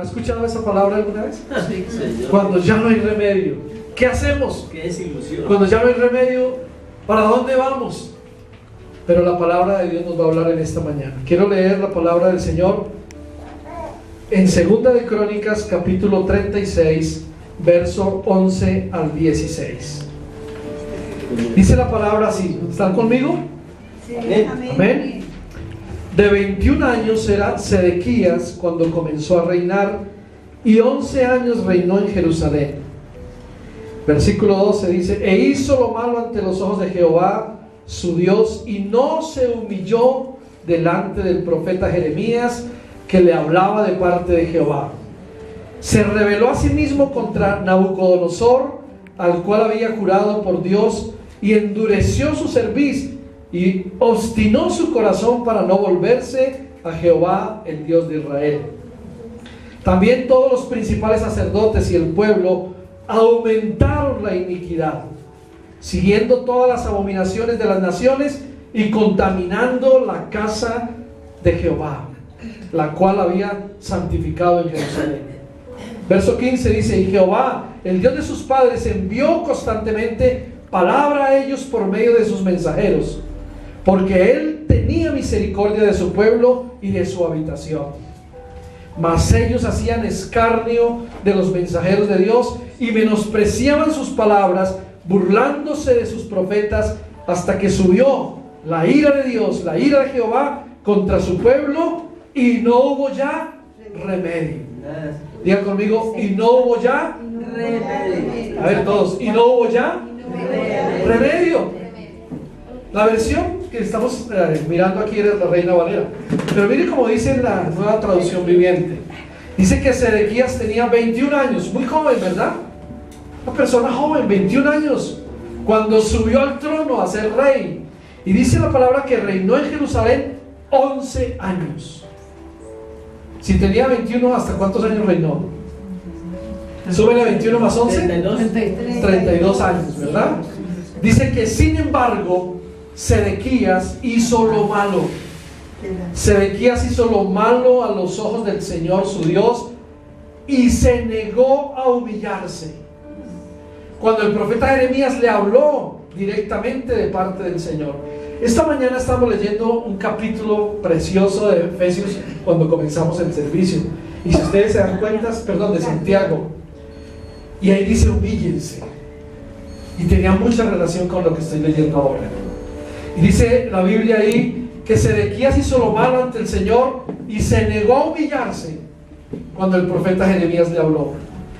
¿Ha escuchado esa palabra alguna vez? Sí, Señor. Cuando ya no hay remedio, ¿qué hacemos? Qué desilusión. Cuando ya no hay remedio, ¿para dónde vamos? Pero la palabra de Dios nos va a hablar en esta mañana. Quiero leer la palabra del Señor en 2 de Crónicas, capítulo 36, verso 11 al 16. Dice la palabra así. ¿Están conmigo? Sí, Amén. De 21 años era Sedequías cuando comenzó a reinar, y 11 años reinó en Jerusalén. Versículo 12 dice: e hizo lo malo ante los ojos de Jehová su Dios, y no se humilló delante del profeta Jeremías, que le hablaba de parte de Jehová. Se rebeló a sí mismo contra Nabucodonosor, al cual había jurado por Dios, y endureció su cerviz y obstinó su corazón para no volverse a Jehová, el Dios de Israel. También todos los principales sacerdotes y el pueblo aumentaron la iniquidad, siguiendo todas las abominaciones de las naciones y contaminando la casa de Jehová, la cual había santificado en Jerusalén. Verso 15 dice: y Jehová, el Dios de sus padres, envió constantemente palabra a ellos por medio de sus mensajeros, porque él tenía misericordia de su pueblo y de su habitación. Mas ellos hacían escarnio de los mensajeros de Dios y menospreciaban sus palabras, burlándose de sus profetas, hasta que subió la ira de Dios, la ira de Jehová contra su pueblo, y no hubo ya remedio. Digan conmigo: y no hubo ya remedio. A ver todos: y no hubo ya remedio. La versión que estamos mirando aquí es la Reina Valera, pero mire cómo dice en la Nueva Traducción Viviente. Dice que Sedequías tenía 21 años, muy joven, ¿verdad? Una persona joven, 21 años, cuando subió al trono a ser rey. Y dice la palabra que reinó en Jerusalén 11 años. Si tenía 21, ¿hasta cuántos años reinó? Súbele a 21 más 11, 32 años, ¿verdad? Dice que sin embargo Sedequías hizo lo malo. Sedequías hizo lo malo a los ojos del Señor su Dios, y se negó a humillarse. Cuando el profeta Jeremías le habló directamente de parte del Señor. Esta mañana estamos leyendo un capítulo precioso de Efesios cuando comenzamos el servicio, y si ustedes se dan cuenta, de Santiago, y ahí dice: humíllense. Y tenía mucha relación con lo que estoy leyendo ahora. Y dice la Biblia ahí que Sedequías hizo lo malo ante el Señor y se negó a humillarse cuando el profeta Jeremías le habló.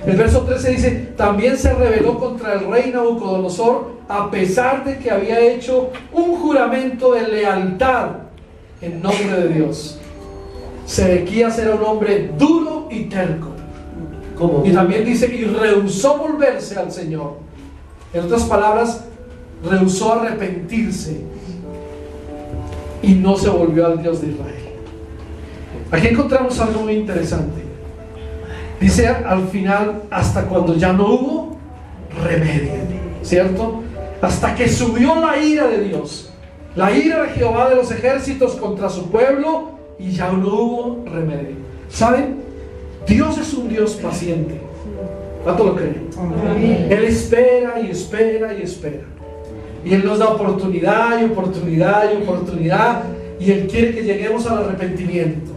El verso 13 dice: también se rebeló contra el rey Nabucodonosor, a pesar de que había hecho un juramento de lealtad en nombre de Dios. Sedequías era un hombre duro y terco. ¿Cómo? Y también dice: y rehusó volverse al Señor. En otras palabras, rehusó arrepentirse y no se volvió al Dios de Israel. Aquí encontramos algo muy interesante. Dice al final: hasta cuando ya no hubo remedio, ¿cierto? Hasta que subió la ira de Dios, la ira de Jehová de los ejércitos contra su pueblo, y ya no hubo remedio. ¿Saben? Dios es un Dios paciente. ¿Cuánto lo creen? Él espera y espera y espera, y Él nos da oportunidad y oportunidad y oportunidad, y Él quiere que lleguemos al arrepentimiento.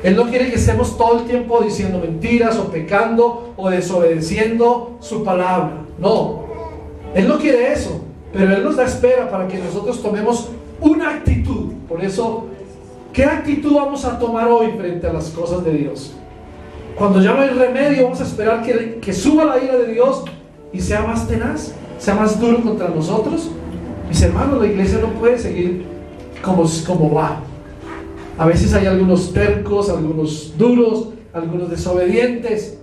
Él no quiere que estemos todo el tiempo diciendo mentiras o pecando o desobedeciendo su palabra. No, Él no quiere eso, pero Él nos da espera para que nosotros tomemos una actitud. Por eso, ¿qué actitud vamos a tomar hoy frente a las cosas de Dios? Cuando ya no hay remedio, vamos a esperar que suba la ira de Dios y sea más tenaz, sea más duro contra nosotros. Mis hermanos, la iglesia no puede seguir como va. A veces hay algunos tercos, algunos duros, algunos desobedientes,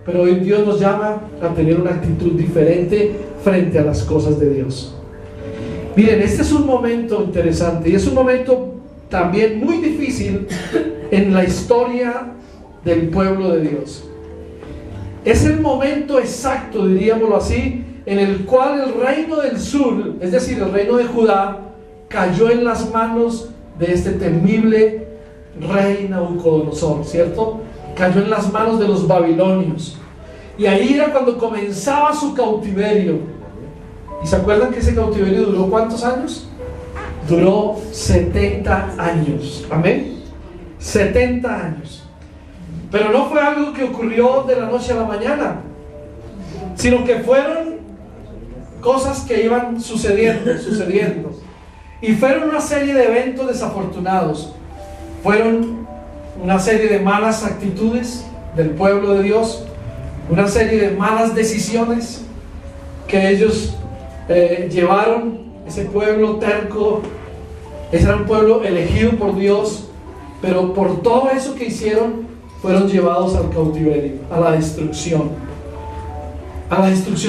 pero hoy Dios nos llama a tener una actitud diferente frente a las cosas de Dios. Miren, este es un momento interesante, y es un momento también muy difícil en la historia del pueblo de Dios. Es el momento exacto, diríamoslo así, en el cual el reino del sur, es decir, el reino de Judá, cayó en las manos de este temible rey Nabucodonosor, ¿cierto? cayó en las manos de los babilonios. Y ahí era cuando comenzaba su cautiverio. ¿Y se acuerdan que ese cautiverio duró cuántos años? Duró 70 años. Amén. 70 años. Pero no fue algo que ocurrió de la noche a la mañana, sino que fueron cosas que iban sucediendo. Y fueron una serie de eventos desafortunados. Fueron una serie de malas actitudes del pueblo de Dios, una serie de malas decisiones que ellos llevaron. Ese pueblo terco, ese era un pueblo elegido por Dios, pero por todo eso que hicieron, fueron llevados al cautiverio, a la destrucción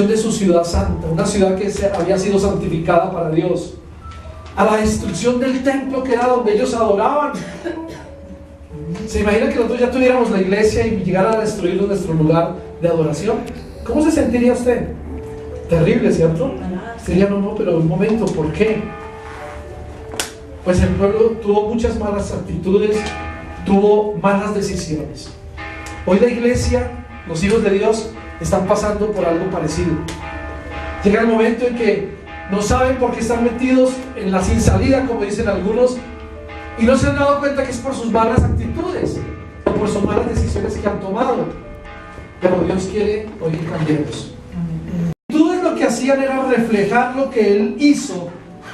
de su ciudad santa, una ciudad que había sido santificada para Dios, a la destrucción del templo que era donde ellos adoraban. ¿Se imagina que nosotros ya tuviéramos la iglesia y llegara a destruir nuestro lugar de adoración? ¿Cómo se sentiría usted? Terrible, ¿cierto? Sería, no, pero un momento, ¿por qué? Pues el pueblo tuvo muchas malas actitudes, tuvo malas decisiones. Hoy la iglesia, los hijos de Dios, están pasando por algo parecido. Llega el momento en que no saben por qué están metidos en la sin salida, como dicen algunos, y no se han dado cuenta que es por sus malas actitudes o por sus malas decisiones que han tomado. Pero Dios quiere hoy que cambiemos. Las actitudes lo que hacían era reflejar lo que Él hizo,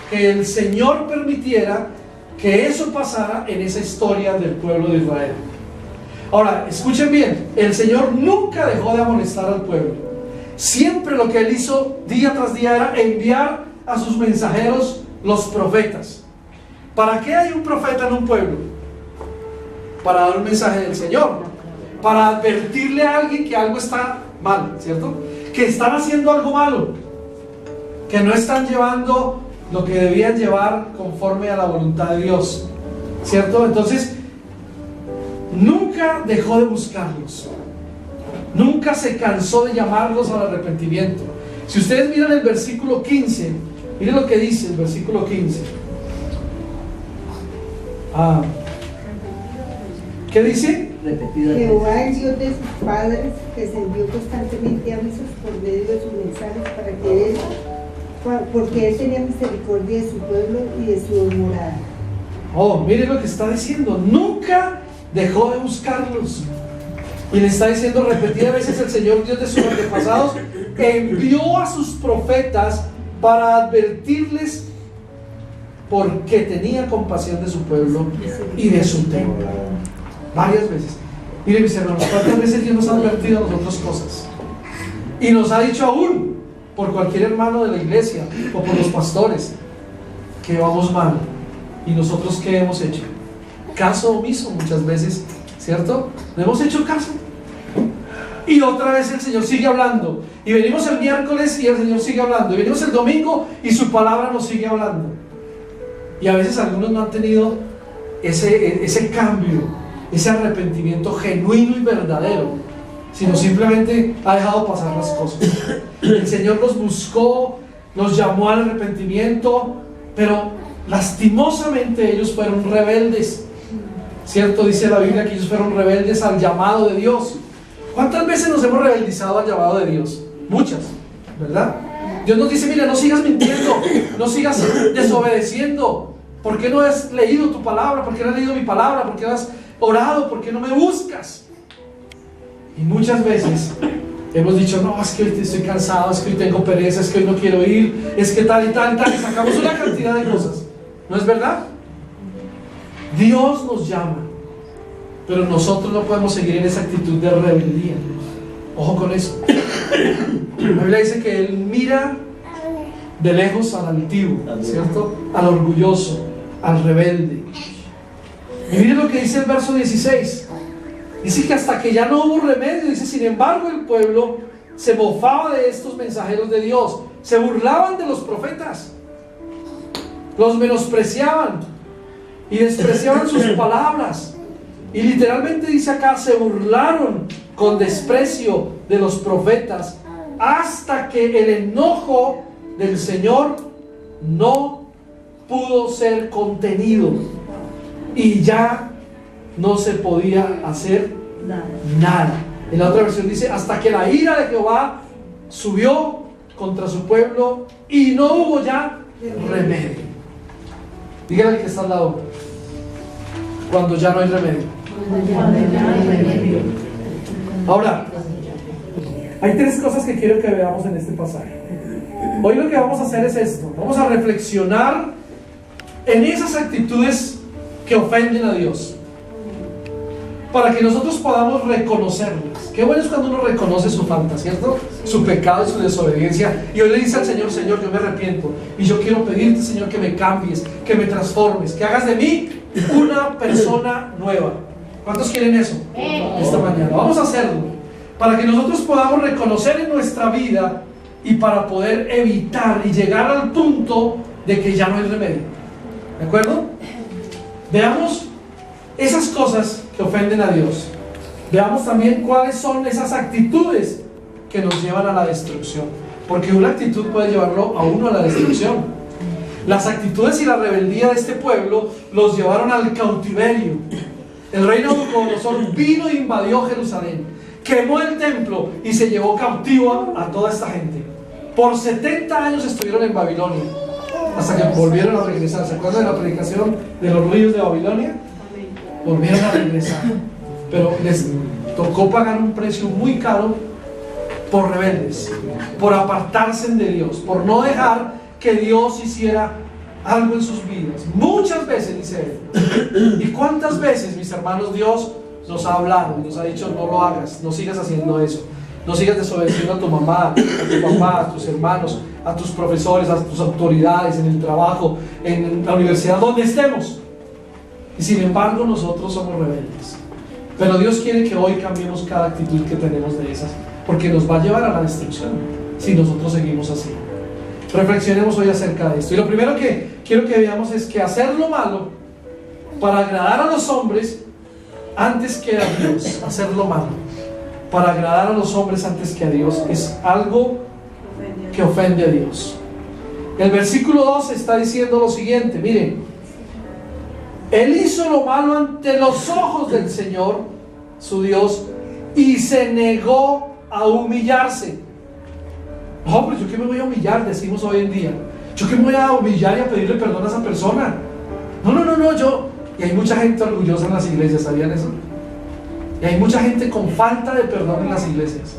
que el Señor permitiera que eso pasara en esa historia del pueblo de Israel. Ahora, escuchen bien, el Señor nunca dejó de amonestar al pueblo. Siempre lo que Él hizo día tras día era enviar a sus mensajeros, los profetas. ¿Para qué hay un profeta en un pueblo? Para dar un mensaje del Señor, para advertirle a alguien que algo está mal, ¿cierto? Que están haciendo algo malo, que no están llevando lo que debían llevar conforme a la voluntad de Dios, ¿cierto? Entonces, nunca dejó de buscarlos, nunca se cansó de llamarlos al arrepentimiento. Si ustedes miran el versículo 15, miren lo que dice el versículo 15. ¿Qué dice? Jehová, el Dios de sus padres, les envió constantemente avisos por medio de sus mensajes porque Él tenía misericordia de su pueblo y de su morada. Miren lo que está diciendo. Nunca dejó de buscarlos. Y le está diciendo repetidas veces: el Señor Dios de sus antepasados envió a sus profetas para advertirles porque tenía compasión de su pueblo y de su templo. Varias veces. Miren, mis hermanos, ¿cuántas veces Dios nos ha advertido a nosotros cosas? Y nos ha dicho aún por cualquier hermano de la iglesia o por los pastores que vamos mal. ¿Y nosotros qué hemos hecho? Caso omiso muchas veces, ¿cierto? No hemos hecho caso. Y otra vez el Señor sigue hablando. Y venimos el miércoles y el Señor sigue hablando. Y venimos el domingo y su palabra nos sigue hablando. Y a veces algunos no han tenido ese cambio, ese arrepentimiento genuino y verdadero, sino simplemente ha dejado pasar las cosas. El Señor los buscó, los llamó al arrepentimiento, pero lastimosamente ellos fueron rebeldes, ¿cierto? Dice la Biblia que ellos fueron rebeldes al llamado de Dios. ¿Cuántas veces nos hemos rebeldizado al llamado de Dios? Muchas, ¿verdad? Dios nos dice: mira, no sigas mintiendo, no sigas desobedeciendo. ¿Por qué no has leído tu palabra? ¿Por qué no has leído mi palabra? ¿Por qué no has orado? ¿Por qué no me buscas? Y muchas veces hemos dicho: no, es que hoy estoy cansado, es que hoy tengo pereza, es que hoy no quiero ir, es que tal y tal y tal, y sacamos una cantidad de cosas. ¿No es verdad? Dios nos llama, pero nosotros no podemos seguir en esa actitud de rebeldía. Ojo con eso. La Biblia dice que Él mira de lejos al altivo, ¿cierto? Al orgulloso, al rebelde. Y miren lo que dice el verso 16. Dice que hasta que ya no hubo remedio, dice: sin embargo el pueblo se mofaba de estos mensajeros de Dios, se burlaban de los profetas, los menospreciaban y despreciaban sus palabras. Y literalmente dice acá: se burlaron con desprecio de los profetas, hasta que el enojo del Señor no pudo ser contenido y ya no se podía hacer Nada. En la otra versión dice, hasta que la ira de Jehová subió contra su pueblo y no hubo ya remedio. Dígale al que está al lado, cuando ya no hay remedio. Ahora, hay tres cosas que quiero que veamos en este pasaje. Hoy lo que vamos a hacer es esto: vamos a reflexionar en esas actitudes que ofenden a Dios, para que nosotros podamos reconocerlas. Qué bueno es cuando uno reconoce su falta, ¿cierto? Su pecado y su desobediencia, y hoy le dice al Señor: Señor, yo me arrepiento y yo quiero pedirte, Señor, que me cambies, que me transformes, que hagas de mí una persona nueva. ¿Cuántos quieren eso? Esta mañana vamos a hacerlo, para que nosotros podamos reconocer en nuestra vida y para poder evitar y llegar al punto de que ya no hay remedio. ¿De acuerdo? Veamos esas cosas que ofenden a Dios. Veamos también cuáles son esas actitudes que nos llevan a la destrucción, porque una actitud puede llevarlo a uno a la destrucción. Las actitudes y la rebeldía de este pueblo los llevaron al cautiverio. El rey Nabucodonosor vino e invadió Jerusalén, quemó el templo y se llevó cautivo a toda esta gente. Por 70 años estuvieron en Babilonia, hasta que volvieron a regresar. ¿Se acuerdan de la predicación de los ríos de Babilonia? Volvieron a regresar, pero les tocó pagar un precio muy caro por rebeldes, por apartarse de Dios, por no dejar que Dios hiciera algo en sus vidas. Muchas veces, dice él. ¿Y cuántas veces, mis hermanos, Dios nos ha hablado y nos ha dicho: no lo hagas, no sigas haciendo eso, no sigas desobedeciendo a tu mamá, a tu papá, a tus hermanos, a tus profesores, a tus autoridades, en el trabajo, en la universidad, donde estemos? Y sin embargo nosotros somos rebeldes. Pero Dios quiere que hoy cambiemos cada actitud que tenemos de esas, porque nos va a llevar a la destrucción si nosotros seguimos así. Reflexionemos hoy acerca de esto. Y lo primero que quiero que veamos es que hacer lo malo para agradar a los hombres antes que a Dios, hacer lo malo para agradar a los hombres antes que a Dios, es algo que ofende a Dios. El versículo 2 está diciendo lo siguiente, miren: él hizo lo malo ante los ojos del Señor, su Dios, y se negó a humillarse. No, pero yo qué me voy a humillar, decimos hoy en día. Yo qué me voy a humillar y a pedirle perdón a esa persona. No, yo. Y hay mucha gente orgullosa en las iglesias, ¿sabían eso? Y hay mucha gente con falta de perdón en las iglesias,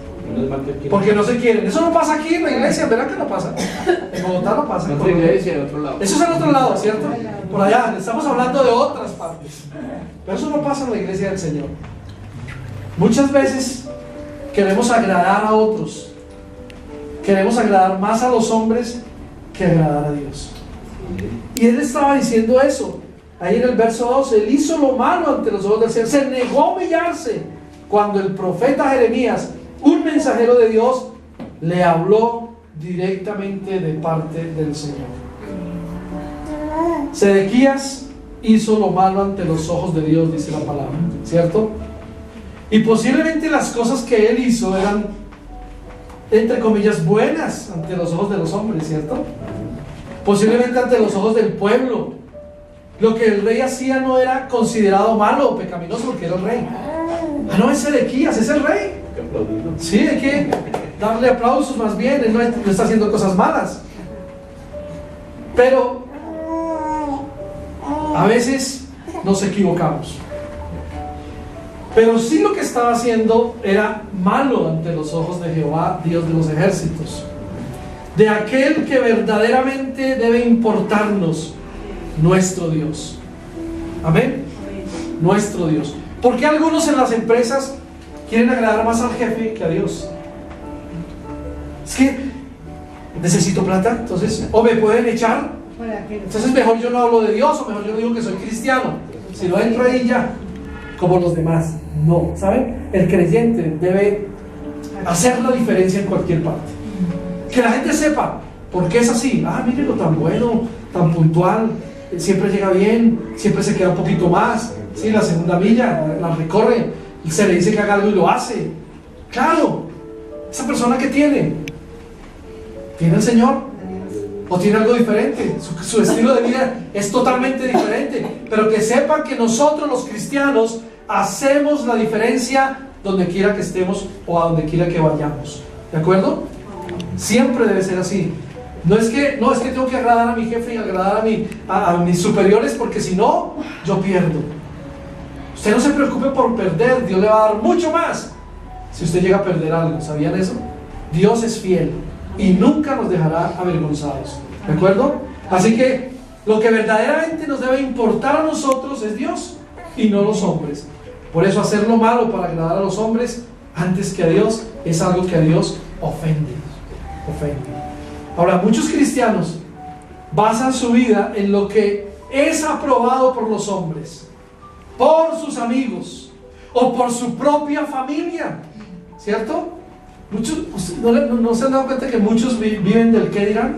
porque no se quieren. Eso no pasa aquí en la iglesia, ¿verdad que no pasa? En Bogotá no pasa. En otra iglesia, en otro lado. Eso es en otro lado, ¿cierto? Por allá, estamos hablando de otras partes. Pero eso no pasa en la iglesia del Señor. Muchas veces queremos agradar a otros. Queremos agradar más a los hombres que agradar a Dios. Y él estaba diciendo eso. Ahí en el verso 2, él hizo lo malo ante los ojos del Señor. Se negó a humillarse cuando el profeta Jeremías, un mensajero de Dios, le habló directamente de parte del Señor. Sedequías hizo lo malo ante los ojos de Dios, dice la palabra, ¿cierto? Y posiblemente las cosas que él hizo eran, entre comillas, buenas ante los ojos de los hombres, ¿cierto? Posiblemente ante los ojos del pueblo. Lo que el rey hacía no era considerado malo o pecaminoso porque era el rey. Ah, no, es Sedequías, es el rey. Sí, hay que darle aplausos más bien. Él no está haciendo cosas malas. Pero a veces nos equivocamos. Pero sí, lo que estaba haciendo era malo ante los ojos de Jehová, Dios de los ejércitos, de aquel que verdaderamente debe importarnos, nuestro Dios. Amén. Nuestro Dios. ¿Por qué algunos en las empresas quieren agradar más al jefe que a Dios? Es que necesito plata, entonces o me pueden echar, entonces mejor yo no hablo de Dios, o mejor yo digo que soy cristiano, si no entro ahí ya, como los demás. No, ¿saben? El creyente debe hacer la diferencia en cualquier parte, que la gente sepa por qué es así. Ah, mírenlo, tan bueno, tan puntual, siempre llega bien, siempre se queda un poquito más, ¿sí? La segunda milla la recorre, y se le dice que haga algo y lo hace. Claro, esa persona que tiene el Señor, o tiene algo diferente, su estilo de vida es totalmente diferente, pero que sepan que nosotros los cristianos hacemos la diferencia donde quiera que estemos o a donde quiera que vayamos, ¿de acuerdo? Siempre debe ser así. No es que tengo que agradar a mi jefe y agradar a mis superiores, porque si no, yo pierdo. Usted no se preocupe por perder, Dios le va a dar mucho más si usted llega a perder algo. ¿Sabían eso? Dios es fiel y nunca nos dejará avergonzados, ¿de acuerdo? Así que lo que verdaderamente nos debe importar a nosotros es Dios y no los hombres. Por eso hacer lo malo para agradar a los hombres antes que a Dios es algo que a Dios ofende. Ahora, muchos cristianos basan su vida en lo que es aprobado por los hombres, por sus amigos o por su propia familia, ¿cierto? Muchos, ¿no se han dado cuenta que muchos viven del qué dirán?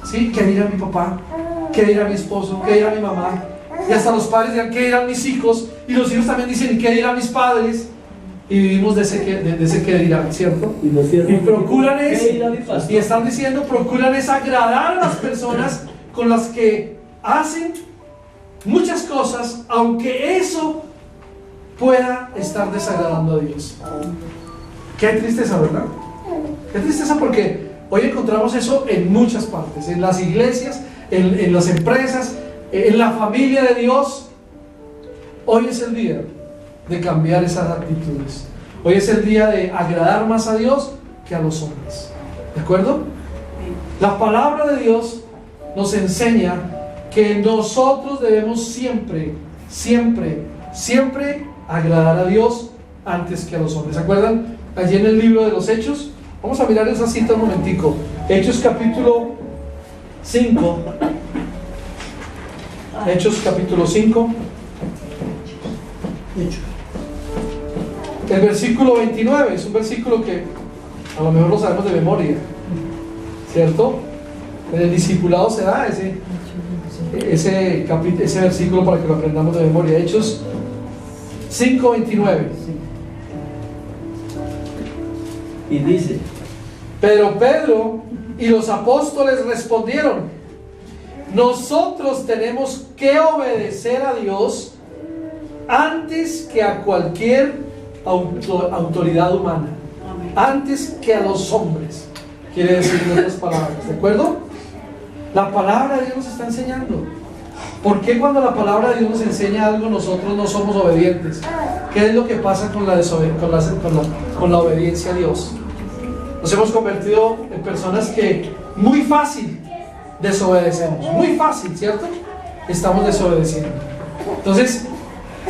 ¿Sí? ¿Qué dirá mi papá? ¿Qué dirá mi esposo? ¿Qué dirá mi mamá? Y hasta los padres dirán, ¿qué dirán mis hijos? Y los hijos también dicen, ¿qué dirán mis padres? Y vivimos de ese qué dirán, ¿cierto? Y procuran y están diciendo, procuran es agradar a las personas con las que hacen muchas cosas, aunque eso pueda estar desagradando a Dios. Qué tristeza, ¿verdad? Qué tristeza, porque hoy encontramos eso en muchas partes, en las iglesias, en las empresas, en la familia de Dios. Hoy es el día de cambiar esas actitudes. Hoy es el día de agradar más a Dios que a los hombres, ¿de acuerdo? La palabra de Dios nos enseña que nosotros debemos siempre agradar a Dios antes que a los hombres. ¿Se acuerdan? Allí en el libro de los Hechos, vamos a mirar esa cita un momentico. Hechos capítulo 5. Hechos capítulo 5. El versículo 29 es un versículo que a lo mejor lo sabemos de memoria, ¿cierto? En el discipulado se da ese versículo para que lo aprendamos de memoria. Hechos 5:29. Y dice: pero Pedro y los apóstoles respondieron: nosotros tenemos que obedecer a Dios antes que a cualquier autoridad humana, antes que a los hombres. Quiere decir en otras palabras, ¿de acuerdo? La palabra de Dios nos está enseñando. ¿Por qué cuando la palabra de Dios nos enseña algo nosotros no somos obedientes? ¿Qué es lo que pasa con la obediencia a Dios? Nos hemos convertido en personas que muy fácil desobedecemos, muy fácil, ¿cierto? Estamos desobedeciendo. Entonces,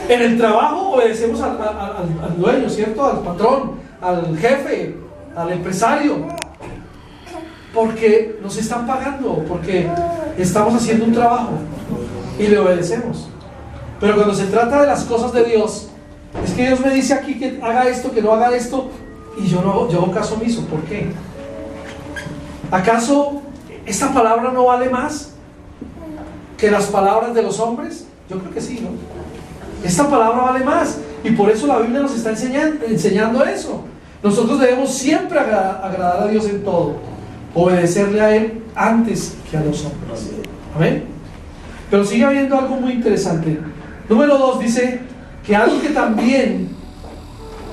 en el trabajo obedecemos al dueño, ¿cierto? Al patrón, al jefe, al empresario, porque nos están pagando, porque estamos haciendo un trabajo y le obedecemos. Pero cuando se trata de las cosas de Dios, es que Dios me dice aquí que haga esto, que no haga esto, y yo hago caso omiso. ¿Por qué? ¿Acaso esta palabra no vale más que las palabras de los hombres? Yo creo que sí, ¿no? Esta palabra vale más, y por eso la Biblia nos está enseñando eso. Nosotros debemos siempre agradar a Dios en todo, obedecerle a Él antes que a los hombres. ¿Amén? Pero sigue habiendo algo muy interesante. Número 2 dice que algo que también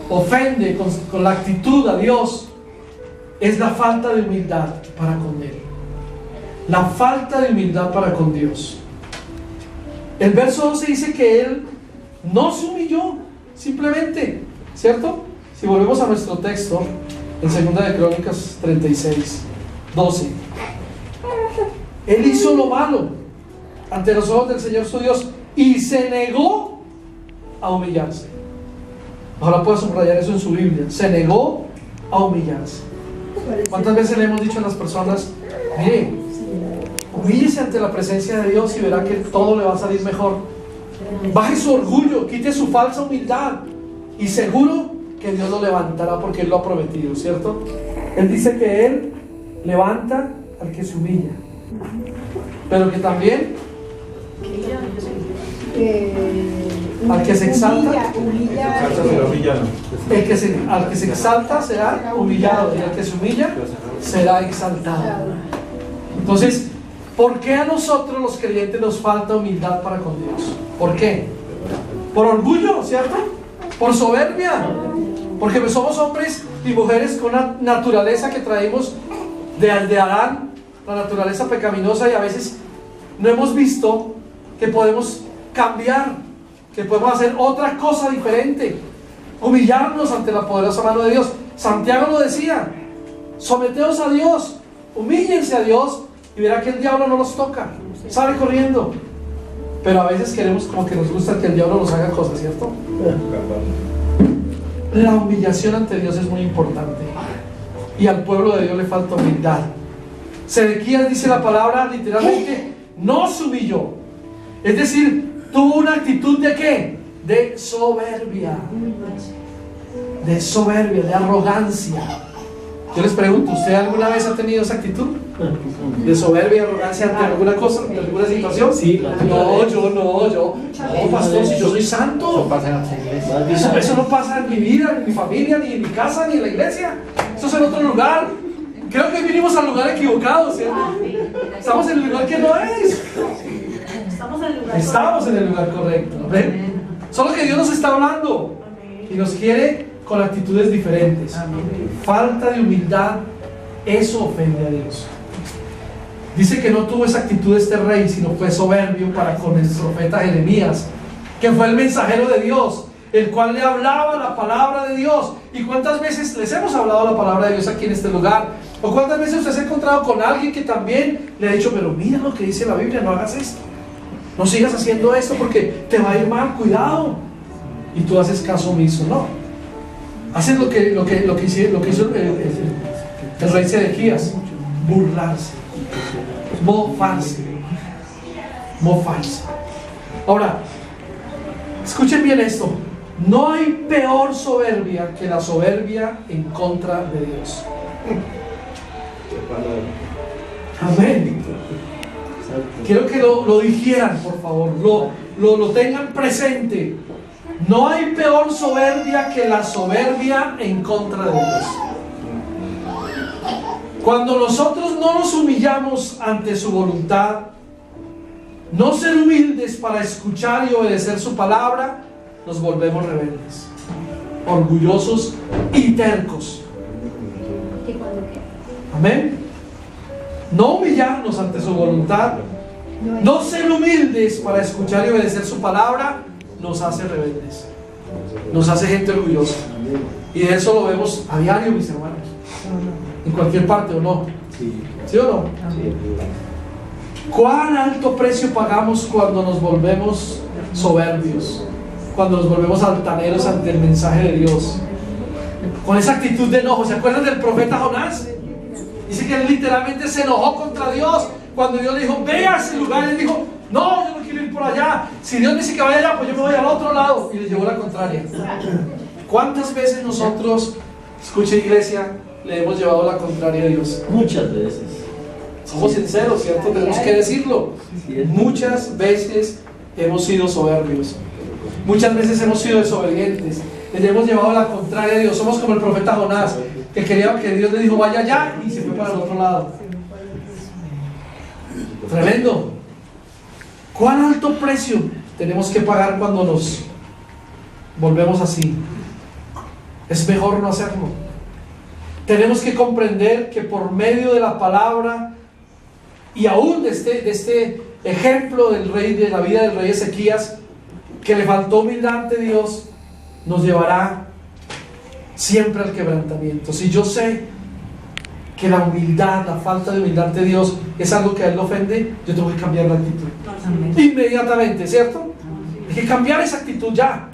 ofende con la actitud a Dios es la falta de humildad para con Él. La falta de humildad para con Dios. El verso 12 dice que Él no se humilló, simplemente, ¿cierto? Si volvemos a nuestro texto, en 2 de Crónicas 36:12, Él hizo lo malo ante los ojos del Señor su Dios y se negó a humillarse. Ahora puedo subrayar eso en su Biblia. Se negó a humillarse. ¿Cuántas veces le hemos dicho a las personas: mire, humíllese ante la presencia de Dios y verá que todo le va a salir mejor? Baje su orgullo, quite su falsa humildad, y seguro que Dios lo levantará, porque Él lo ha prometido, ¿cierto? Él dice que Él levanta al que se humilla, pero que también al que se exalta, al que se exalta será humillado, y al que se humilla será exaltado. Entonces, ¿por qué a nosotros los creyentes nos falta humildad para con Dios? ¿Por qué? Por orgullo, ¿cierto? Por soberbia. Porque pues somos hombres y mujeres con una naturaleza que traemos de Adán, la naturaleza pecaminosa, y a veces no hemos visto que podemos cambiar, que podemos hacer otra cosa diferente, humillarnos ante la poderosa mano de Dios. Santiago lo decía: someteos a Dios, humíllense a Dios y verá que el diablo no los toca, sale corriendo. Pero a veces queremos, como que nos gusta que el diablo nos haga cosas, ¿cierto? La humillación ante Dios es muy importante, y al pueblo de Dios le falta humildad. Sedequías, dice la palabra, literalmente no se humilló, es decir, tuvo una actitud de ¿qué? De soberbia, de arrogancia. Yo les pregunto, ¿usted alguna vez ha tenido esa actitud? ¿De soberbia y arrogancia ante alguna cosa, ante alguna situación? Sí. No, pastor, si yo soy santo. Eso no pasa en mi vida, ni en mi familia, ni en mi casa, ni en la iglesia. Eso es en otro lugar. Creo que vinimos al lugar equivocado, ¿cierto? Estamos en el lugar que no es. Estamos en el lugar correcto. ¿Ven? Solo que Dios nos está hablando y nos quiere con actitudes diferentes. Falta de humildad, eso ofende a Dios. Dice que no tuvo esa actitud este rey, sino fue soberbio para con el profeta Jeremías, que fue el mensajero de Dios, el cual le hablaba la palabra de Dios. ¿Y cuántas veces les hemos hablado la palabra de Dios aquí en este lugar? ¿O cuántas veces usted se ha encontrado con alguien que también le ha dicho: pero mira lo que dice la Biblia, no hagas esto, no sigas haciendo esto porque te va a ir mal, cuidado? Y tú haces caso omiso. No, haces lo que hizo el rey Sedequías: burlarse, mofarse. Ahora, escuchen bien esto: no hay peor soberbia que la soberbia en contra de Dios. Amén. Quiero que lo dijeran, por favor, lo tengan presente. No hay peor soberbia que la soberbia en contra de Dios. Cuando nosotros no nos humillamos ante su voluntad, no ser humildes para escuchar y obedecer su palabra, nos volvemos rebeldes, orgullosos y tercos. Amén. No humillarnos ante su voluntad, no ser humildes para escuchar y obedecer su palabra, nos hace rebeldes, nos hace gente orgullosa. Y de eso lo vemos a diario, mis hermanos, en cualquier parte, ¿o no? ¿Sí o no? ¿Cuán alto precio pagamos cuando nos volvemos soberbios, cuando nos volvemos altaneros ante el mensaje de Dios, con esa actitud de enojo? ¿Se acuerdan del profeta Jonás? Dice que él literalmente se enojó contra Dios cuando Dios le dijo: ve a ese lugar. Y él dijo: no, yo no quiero ir por allá. Si Dios me dice que vaya allá, pues yo me voy al otro lado. Y le llevó la contraria. ¿Cuántas veces nosotros, escucha iglesia, le hemos llevado la contraria a Dios? Muchas veces. Somos sinceros, ¿cierto? Tenemos que decirlo. Muchas veces hemos sido soberbios. Muchas veces hemos sido desobedientes. Le hemos llevado la contraria a Dios. Somos como el profeta Jonás, que quería que Dios le dijo: vaya allá, y se fue para el otro lado. Tremendo. ¿Cuán alto precio tenemos que pagar cuando nos volvemos así? Es mejor no hacerlo. Tenemos que comprender que por medio de la palabra y aún de este ejemplo del rey, de la vida del rey Ezequías, que le faltó humildad ante Dios, nos llevará siempre al quebrantamiento. Si yo sé que la humildad, la falta de humildad ante Dios es algo que a él le ofende, yo tengo que cambiar la actitud inmediatamente, ¿cierto? Hay que cambiar esa actitud ya.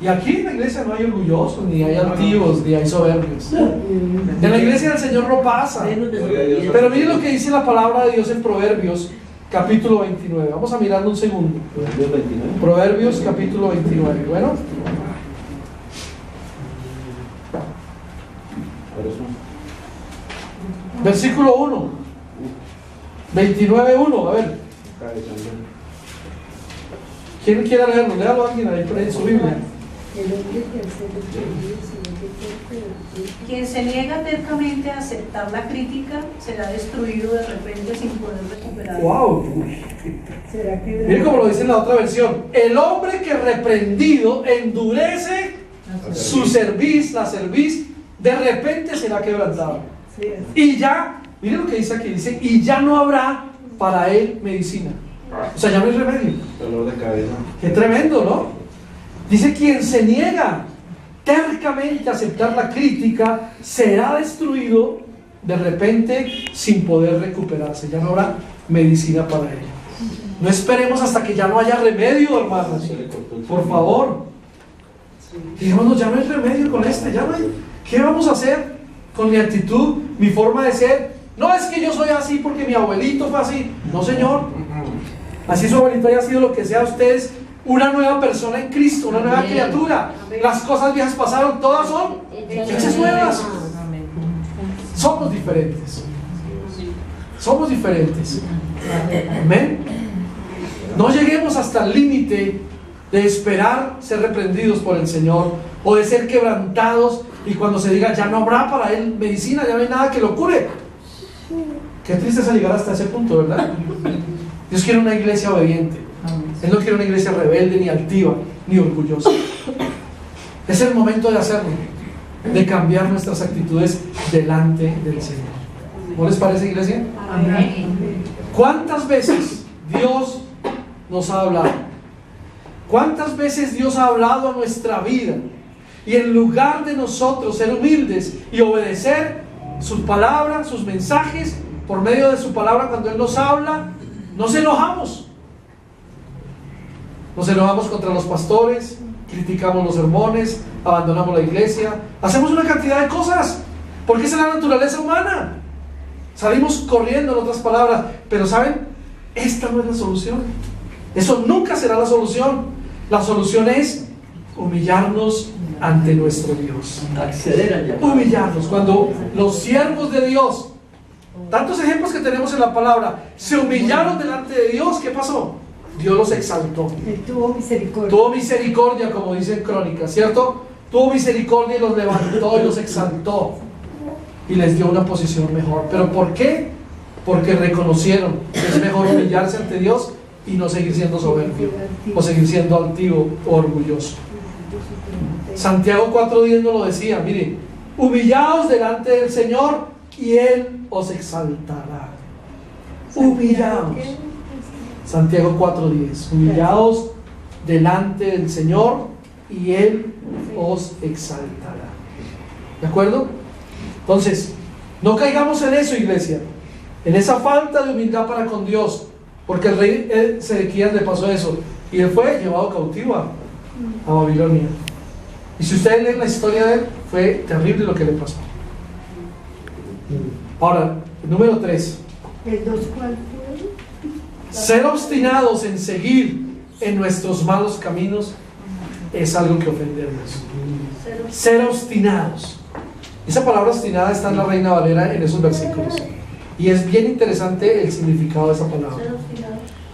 Y aquí en la iglesia no hay orgullosos, ni hay altivos, ni hay soberbios. En la iglesia del Señor no pasa. Pero miren lo que dice la palabra de Dios en Proverbios capítulo 29. Vamos a mirarlo un segundo. Proverbios capítulo 29. Bueno, versículo 1, 29:1. A ver, ¿quién quiere leerlo? Léalo alguien ahí en su Biblia. El hombre que al ser reprendido se vuelve terco. Quien se niega tercamente a aceptar la crítica será destruido de repente sin poder recuperarse. ¡Wow! ¿Será que Miren como lo dice en la otra versión. El hombre que reprendido endurece su cerviz, la cerviz, de repente será quebrantado. Sí, Y ya, miren lo que dice aquí, dice, y ya no habrá para él medicina. O sea, ya no hay remedio. Dolor de cabeza. Qué tremendo, ¿no? Dice, quien se niega tercamente a aceptar la crítica será destruido de repente sin poder recuperarse. Ya no habrá medicina para él. No esperemos hasta que ya no haya remedio, hermanos. Por favor. Digámonos, ya no hay remedio con ya no hay. ¿Qué vamos a hacer con mi actitud, mi forma de ser? No es que yo soy así porque mi abuelito fue así. No, señor. Así su abuelito haya sido lo que sea, ustedes una nueva persona en Cristo, una nueva criatura. Las cosas viejas pasaron, todas son hechas nuevas. Somos diferentes. Somos diferentes. Amén. No lleguemos hasta el límite de esperar ser reprendidos por el Señor o de ser quebrantados y cuando se diga ya no habrá para él medicina, ya no hay nada que lo cure. Qué tristeza llegar hasta ese punto, ¿verdad? Dios quiere una iglesia obediente. Él no quiere una iglesia rebelde, ni altiva, ni orgullosa. Es el momento de hacerlo, de cambiar nuestras actitudes delante del Señor. ¿No les parece, iglesia? Amén. ¿Cuántas veces Dios nos ha hablado? ¿Cuántas veces Dios ha hablado a nuestra vida? Y en lugar de nosotros ser humildes y obedecer sus palabras, sus mensajes, por medio de su palabra cuando Él nos habla, nos enojamos. Nos enojamos contra los pastores, criticamos los sermones, abandonamos la iglesia, hacemos una cantidad de cosas, porque esa es la naturaleza humana. Salimos corriendo, en otras palabras, pero ¿saben? Esta no es la solución. Eso nunca será la solución. La solución es humillarnos ante nuestro Dios. Acceder allá. Humillarnos. Cuando los siervos de Dios, tantos ejemplos que tenemos en la palabra, se humillaron delante de Dios, ¿qué pasó? Dios los exaltó. Él tuvo misericordia. Tuvo misericordia, como dice en Crónicas, ¿cierto? Tuvo misericordia y los levantó y los exaltó y les dio una posición mejor. ¿Pero por qué? Porque reconocieron que es mejor humillarse ante Dios y no seguir siendo soberbio o seguir siendo altivo o orgulloso. Santiago 4:10 nos lo decía, mire, humillaos delante del Señor y Él os exaltará. Humillaos. Santiago 4:10, humillaos delante del Señor y Él os exaltará. ¿De acuerdo? Entonces, no caigamos en eso, iglesia, en esa falta de humildad para con Dios, porque el rey Sedequías le pasó eso y él fue llevado cautivo a Babilonia. Y si ustedes leen la historia de él, fue terrible lo que le pasó. Ahora, número 3. ¿El 2 cuál fue? Ser obstinados en seguir en nuestros malos caminos es algo que ofende a Dios. Ser obstinados. Esa palabra obstinada está en la Reina Valera en esos versículos. Y es bien interesante el significado de esa palabra.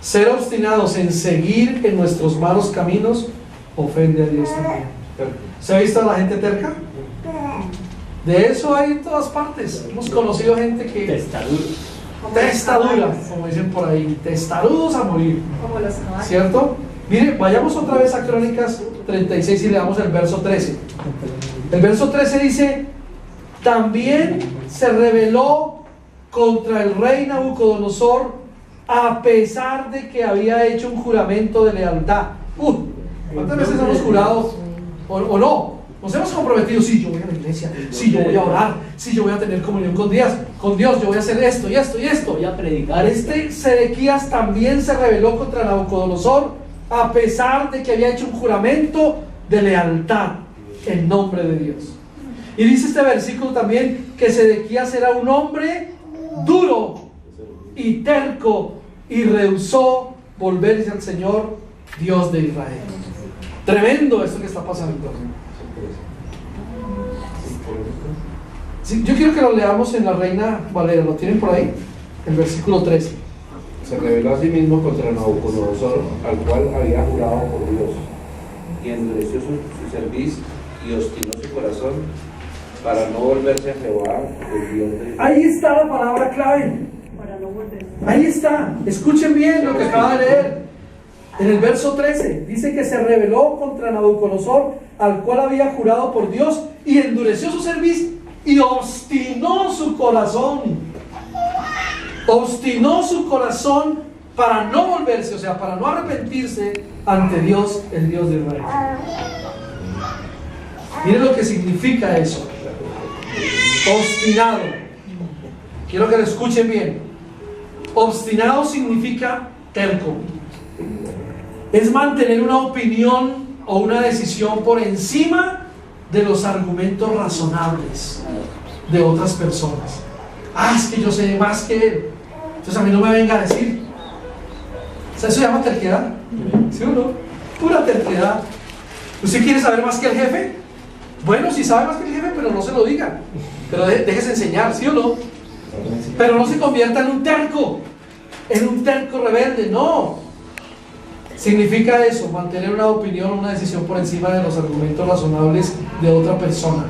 Ser obstinados en seguir en nuestros malos caminos ofende a Dios también. ¿Se ha visto a la gente terca? De eso hay en todas partes. Hemos conocido gente que... Testadura, como dicen por ahí, testarudos a morir, Como los caballos. ¿cierto? Mire, vayamos otra vez a Crónicas 36 y leamos el verso 13. El verso 13 dice: también se rebeló contra el rey Nabucodonosor a pesar de que había hecho un juramento de lealtad. ¿Cuántas veces hemos jurado o no? Nos hemos comprometido, sí, yo voy a la iglesia, sí, yo voy a orar, sí, yo voy a tener comunión con Dios, yo voy a hacer esto y esto y esto. Voy a predicar. Sedequías también se rebeló contra Nabucodonosor a pesar de que había hecho un juramento de lealtad en nombre de Dios. Y dice este versículo también que Sedequías era un hombre duro y terco y rehusó volverse al Señor, Dios de Israel. Tremendo esto que está pasando. Sí, yo quiero que lo leamos en la Reina Valera. ¿Lo tienen por ahí? El versículo 13. Se rebeló a sí mismo contra Nabucodonosor, al cual había jurado por Dios. y endureció su cerviz y obstinó su corazón para no volverse a Jehová, el Dios de Israel. Ahí está la palabra clave. Para no volver. Ahí está. Escuchen bien lo que acaba de leer. En el verso 13 dice que se rebeló contra Nabucodonosor, al cual había jurado por Dios, y endureció su cerviz y obstinó su corazón. Obstinó su corazón para no volverse, o sea, para no arrepentirse ante Dios, el Dios de Israel. Miren lo que significa eso. Obstinado. Quiero que lo escuchen bien. Obstinado significa terco. Es mantener una opinión o una decisión por encima de los argumentos razonables de otras personas. Ah, es que yo sé más que él, entonces a mí no me venga a decir. O sea, eso se llama terquedad. ¿Sí o no? Pura terquedad. ¿Usted quiere saber más que el jefe? Bueno, si sabe más que el jefe, pero no se lo diga. Pero déjese enseñar, ¿sí o no? Pero no se convierta en un terco rebelde, no. Significa eso, mantener una opinión, una decisión por encima de los argumentos razonables de otra persona.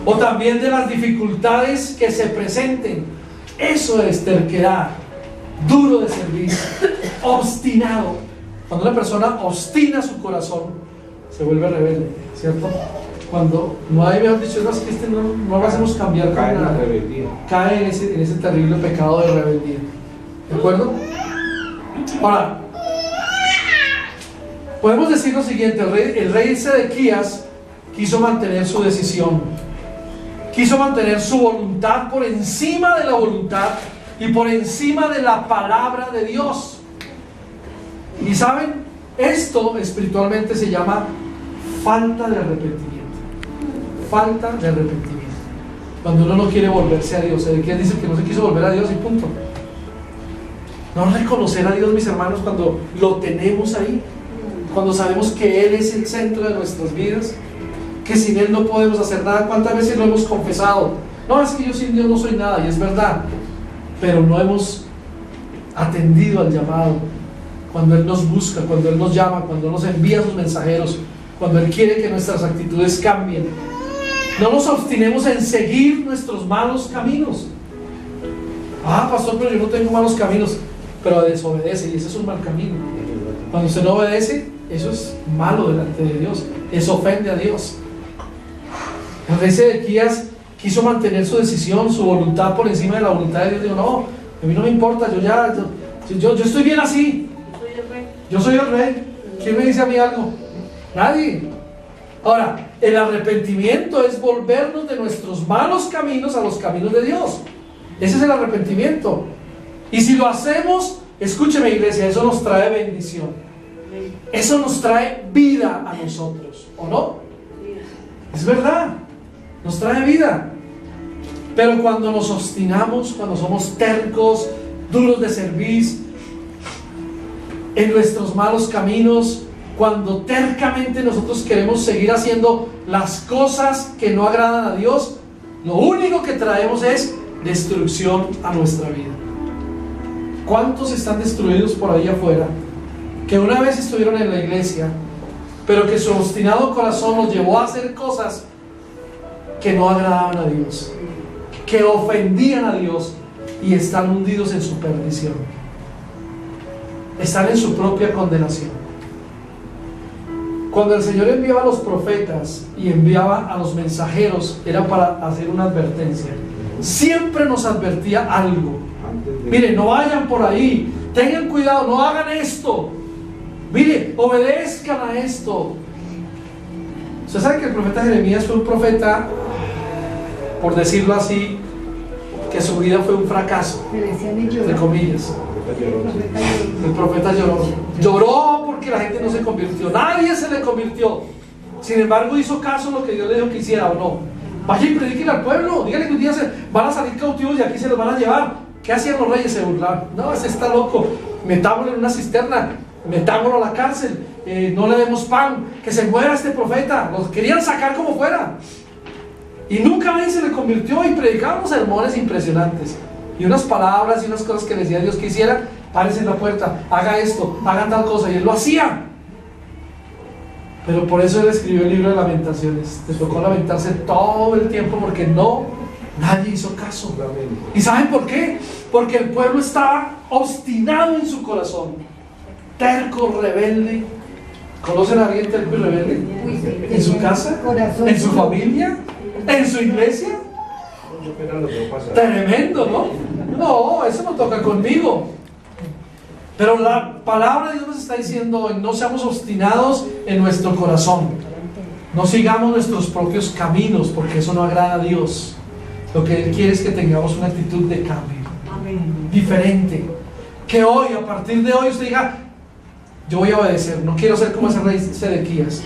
O también de las dificultades que se presenten. Eso es terquedad, duro de servir, obstinado. Cuando una persona obstina su corazón, se vuelve rebelde, ¿cierto? Cuando no hay, mejor dicho, no, es que no lo hacemos cambiar con Cae en la nada. rebeldía. Cae en ese terrible pecado de rebeldía. ¿De acuerdo? Ahora, podemos decir lo siguiente: el rey Sedequías quiso mantener su decisión, quiso mantener su voluntad por encima de la voluntad y por encima de la palabra de Dios. Y saben, esto espiritualmente se llama falta de arrepentimiento. Falta de arrepentimiento. Cuando uno no quiere volverse a Dios. Sedequías dice que no se quiso volver a Dios y punto. No reconocer a Dios, mis hermanos, cuando lo tenemos ahí, cuando sabemos que Él es el centro de nuestras vidas, que sin Él no podemos hacer nada. ¿Cuántas veces lo hemos confesado? No, es que yo sin Dios no soy nada, y es verdad, pero no hemos atendido al llamado. Cuando Él nos busca, cuando Él nos llama, cuando nos envía sus mensajeros, cuando Él quiere que nuestras actitudes cambien. No nos obstinemos en seguir nuestros malos caminos. Ah, pastor, pero yo no tengo malos caminos. Pero desobedece, y ese es un mal camino. Cuando usted no obedece, eso es malo delante de Dios, eso ofende a Dios. El rey Sedequías quiso mantener su decisión, su voluntad por encima de la voluntad de Dios. Dijo, no, a mí no me importa, yo estoy bien así. Yo soy el rey. ¿Quién me dice a mí algo? Nadie. Ahora, el arrepentimiento es volvernos de nuestros malos caminos a los caminos de Dios. Ese es el arrepentimiento. Y si lo hacemos, escúcheme, iglesia, eso nos trae bendición. Eso nos trae vida a nosotros, ¿o no? Es verdad, nos trae vida. Pero cuando nos obstinamos, cuando somos tercos, duros de cerviz, en nuestros malos caminos, cuando tercamente nosotros queremos seguir haciendo las cosas que no agradan a Dios, lo único que traemos es destrucción a nuestra vida. ¿Cuántos están destruidos por ahí afuera? Que una vez estuvieron en la iglesia, pero que su obstinado corazón los llevó a hacer cosas que no agradaban a Dios, que ofendían a Dios, y están hundidos en su perdición. Están en su propia condenación. Cuando el Señor enviaba a los profetas y enviaba a los mensajeros, era para hacer una advertencia. Siempre nos advertía algo. Mire, no vayan por ahí, tengan cuidado, no hagan esto. Mire, obedezcan a esto. Usted sabe que el profeta Jeremías fue un profeta, por decirlo así, que su vida fue un fracaso, entre comillas. El profeta lloró porque la gente no se convirtió, nadie se le convirtió. Sin embargo, hizo caso a lo que Dios le dijo que hiciera, ¿o no? Vaya y predíquenle al pueblo, díganle que un día van a salir cautivos y aquí se los van a llevar. ¿Qué hacían los reyes? Se burlaban. No, ese está loco, metámoslo en una cisterna, metámoslo a la cárcel, no le demos pan, que se muera este profeta. Los querían sacar como fuera. Y nunca nadie se le convirtió, y predicaban unos sermones impresionantes. Y unas palabras y unas cosas que le decía Dios que hiciera. Párense en la puerta, haga esto, hagan tal cosa. Y él lo hacía. Pero por eso él escribió el libro de Lamentaciones. Le tocó lamentarse todo el tiempo porque nadie hizo caso. ¿Y saben por qué? Porque el pueblo estaba obstinado en su corazón, terco, rebelde. ¿Conocen a alguien terco y rebelde? ¿En su casa? ¿En su familia? ¿En su iglesia? Tremendo, ¿no? No, eso no toca conmigo. Pero la palabra de Dios nos está diciendo: no seamos obstinados en nuestro corazón, no sigamos nuestros propios caminos, porque eso no agrada a Dios. Lo que Él quiere es que tengamos una actitud de cambio, diferente. Que hoy, a partir de hoy, usted diga: yo voy a obedecer, no quiero ser como ese rey Sedequías.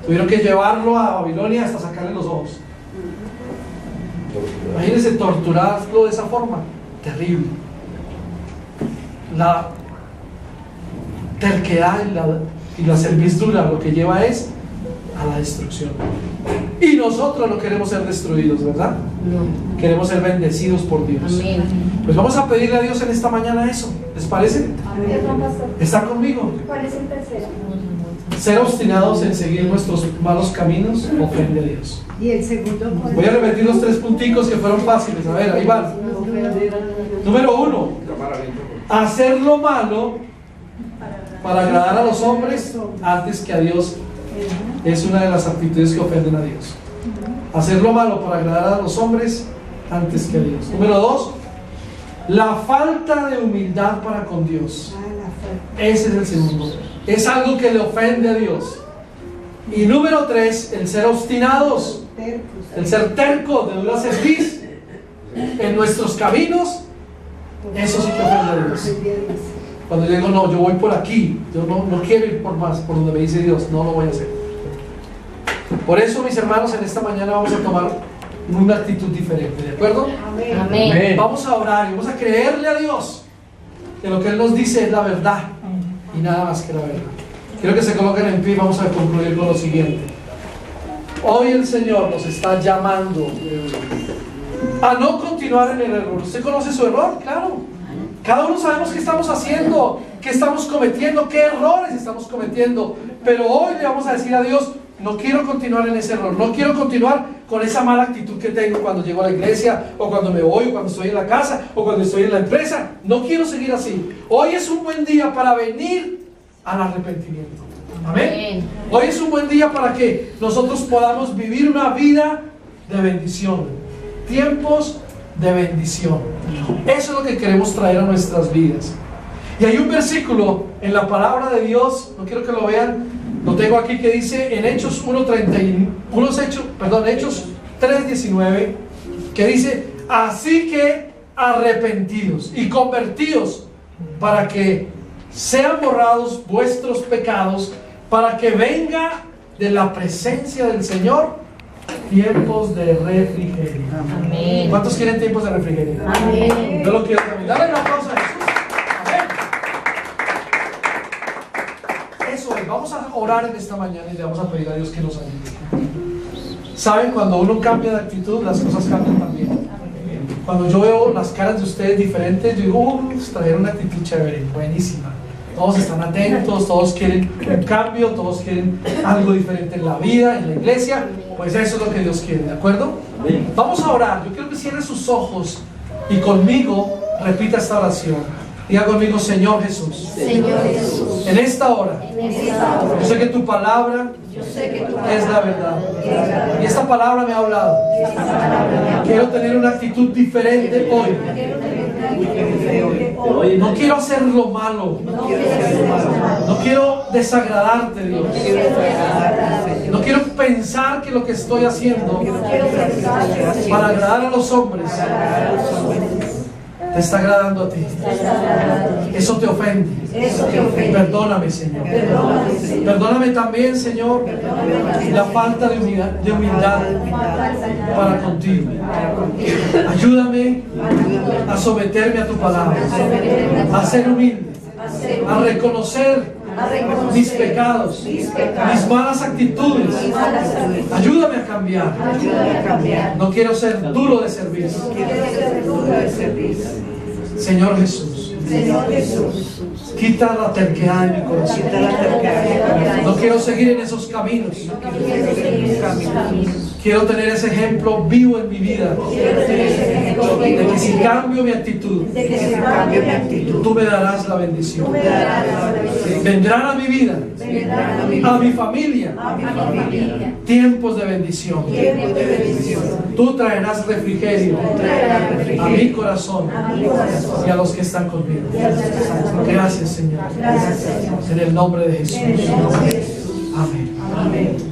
Tuvieron que llevarlo a Babilonia hasta sacarle los ojos. Imagínense torturarlo de esa forma, terrible. La terquedad y la servidumbre lo que lleva es a la destrucción. Y nosotros no queremos ser destruidos, ¿verdad? No. Queremos ser bendecidos por Dios. Amén. Pues vamos a pedirle a Dios en esta mañana eso. ¿Les parece? Amén. ¿Está conmigo? ¿Cuál es el tercero? Ser obstinados en seguir nuestros malos caminos ofende a Dios. Y el segundo. Voy a repetir los 3 punticos que fueron fáciles. A ver, ahí van. Número 1. Hacer lo malo para agradar a los hombres antes que a Dios es una de las actitudes que ofenden a Dios. Hacer lo malo para agradar a los hombres antes que a Dios. Número 2. La falta de humildad para con Dios. Ese es el segundo. Es algo que le ofende a Dios. Y número 3, el ser obstinados, el ser terco, de dura cerviz en nuestros caminos. Eso sí que ofende a Dios. Cuando yo digo: no, yo voy por aquí, yo no quiero ir por más, por donde me dice Dios, no lo voy a hacer. Por eso, mis hermanos, en esta mañana vamos a tomar una actitud diferente, ¿de acuerdo? Amén. Amén. Vamos a orar y vamos a creerle a Dios que lo que Él nos dice es la verdad y nada más que la verdad. Quiero que se coloquen en pie y vamos a concluir con lo siguiente. Hoy el Señor nos está llamando a no continuar en el error. ¿Usted conoce su error? Claro. Cada uno sabemos qué estamos haciendo, qué estamos cometiendo, qué errores estamos cometiendo. Pero hoy le vamos a decir a Dios: no quiero continuar en ese error, no quiero continuar con esa mala actitud que tengo cuando llego a la iglesia, o cuando me voy, o cuando estoy en la casa, o cuando estoy en la empresa. No quiero seguir así. Hoy es un buen día para venir al arrepentimiento. Amén. Hoy es un buen día para que nosotros podamos vivir una vida de bendición, tiempos de bendición. Eso es lo que queremos traer a nuestras vidas. Y hay un versículo en la palabra de Dios, no quiero que lo vean, lo tengo aquí, que dice en Hechos 3:19, que dice: así que arrepentidos y convertidos para que sean borrados vuestros pecados, para que venga de la presencia del Señor tiempos de refrigerio. Amén. ¿Cuántos quieren tiempos de refrigerio? Amén. Yo lo quiero también. Dale un aplauso a Jesús. Amén. Eso es. Vamos a orar en esta mañana y le vamos a pedir a Dios que nos ayude. ¿Saben? Cuando uno cambia de actitud, las cosas cambian también. Cuando yo veo las caras de ustedes diferentes, yo digo: trajeron una actitud chévere, buenísima. Todos están atentos, todos quieren un cambio, todos quieren algo diferente en la vida, en la iglesia. Pues eso es lo que Dios quiere, ¿de acuerdo? Vamos a orar. Yo quiero que cierren sus ojos y conmigo repita esta oración. Diga conmigo: Señor Jesús, Señor Jesús, en esta hora, yo sé que tu palabra es la verdad. Y esta palabra me ha hablado. Quiero tener una actitud diferente hoy. No quiero hacer lo malo. No quiero desagradarte, Dios. No quiero pensar que lo que estoy haciendo para agradar a los hombres te está agradando a ti. Eso te ofende. Perdóname, Señor. Perdóname también, Señor, la falta de humildad para contigo. Ayúdame a someterme a tu palabra, a ser humilde, a reconocer mis pecados, mis malas actitudes. Ayúdame a cambiar. No quiero ser duro de servir. Señor Jesús, Quita la terquedad de mi corazón. No quiero seguir en esos caminos. Quiero tener ese ejemplo vivo en mi vida. De que si cambio mi actitud, tú me darás la bendición. Vendrán a mi vida, a mi familia, tiempos de bendición. Tú traerás refrigerio a mi corazón y a los que están conmigo. Gracias, Señor. En el nombre de Jesús. Amén.